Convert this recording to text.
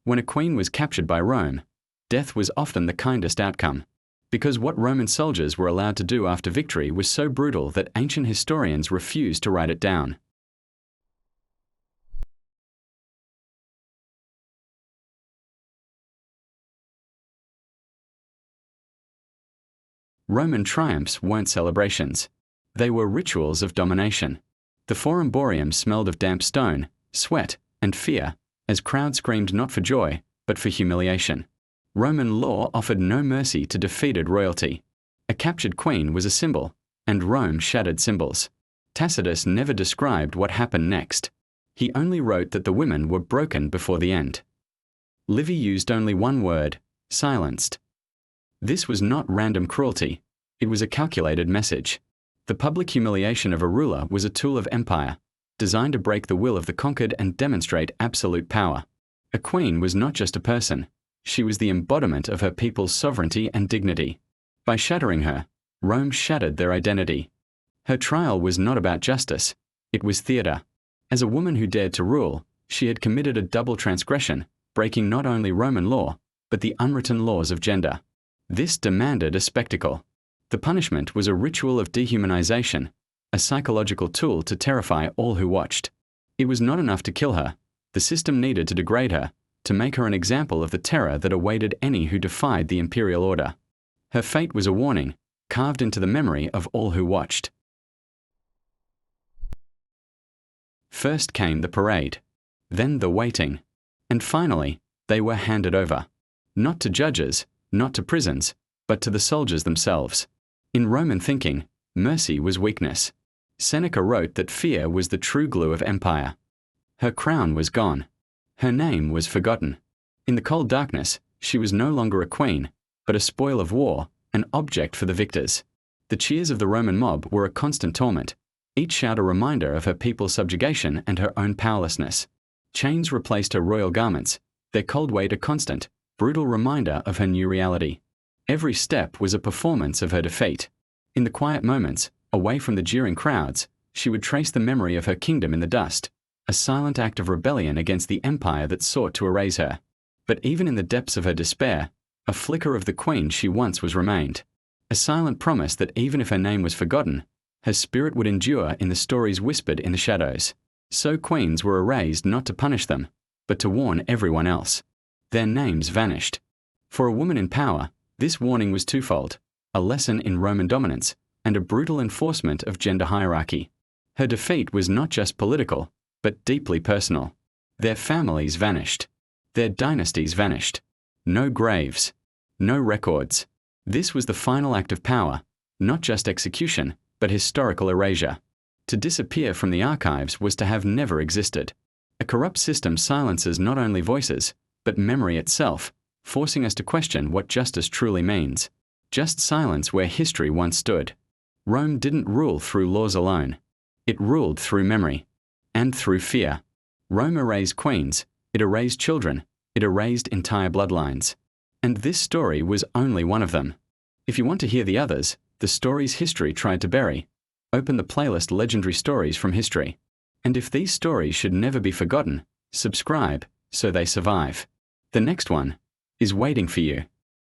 When a queen was captured by Rome, death was often the kindest outcome, because what Roman soldiers were allowed to do after victory was so brutal that ancient historians refused to write it down. Roman triumphs weren't celebrations. They were rituals of domination. The Forum Boarium smelled of damp stone, sweat, and fear, as crowds screamed not for joy, but for humiliation. Roman law offered no mercy to defeated royalty. A captured queen was a symbol, and Rome shattered symbols. Tacitus never described what happened next. He only wrote that the women were broken before the end. Livy used only one word: silenced. This was not random cruelty. It was a calculated message. The public humiliation of a ruler was a tool of empire, designed to break the will of the conquered and demonstrate absolute power. A queen was not just a person. She was the embodiment of her people's sovereignty and dignity. By shattering her, Rome shattered their identity. Her trial was not about justice. It was theatre. As a woman who dared to rule, she had committed a double transgression, breaking not only Roman law, but the unwritten laws of gender. This demanded a spectacle. The punishment was a ritual of dehumanization, a psychological tool to terrify all who watched. It was not enough to kill her. The system needed to degrade her, to make her an example of the terror that awaited any who defied the imperial order. Her fate was a warning, carved into the memory of all who watched. First came the parade, then the waiting, and finally, they were handed over. Not to judges, not to prisons, but to the soldiers themselves. In Roman thinking, mercy was weakness. Seneca wrote that fear was the true glue of empire. Her crown was gone. Her name was forgotten. In the cold darkness, she was no longer a queen, but a spoil of war, an object for the victors. The cheers of the Roman mob were a constant torment, each shout a reminder of her people's subjugation and her own powerlessness. Chains replaced her royal garments, their cold weight a constant, brutal reminder of her new reality. Every step was a performance of her defeat. In the quiet moments, away from the jeering crowds, she would trace the memory of her kingdom in the dust, a silent act of rebellion against the empire that sought to erase her. But even in the depths of her despair, a flicker of the queen she once was remained. A silent promise that even if her name was forgotten, her spirit would endure in the stories whispered in the shadows. So queens were erased not to punish them, but to warn everyone else. Their names vanished. For a woman in power, this warning was twofold: a lesson in Roman dominance and a brutal enforcement of gender hierarchy. Her defeat was not just political, but deeply personal. Their families vanished. Their dynasties vanished. No graves. No records. This was the final act of power, not just execution, but historical erasure. To disappear from the archives was to have never existed. A corrupt system silences not only voices, but memory itself, forcing us to question what justice truly means. Just silence where history once stood. Rome didn't rule through laws alone. It ruled through memory. And through fear. Rome erased queens, it erased children, it erased entire bloodlines. And this story was only one of them. If you want to hear the others, the stories history tried to bury, open the playlist Legendary Stories from History. And if these stories should never be forgotten, subscribe so they survive. The next one is waiting for you.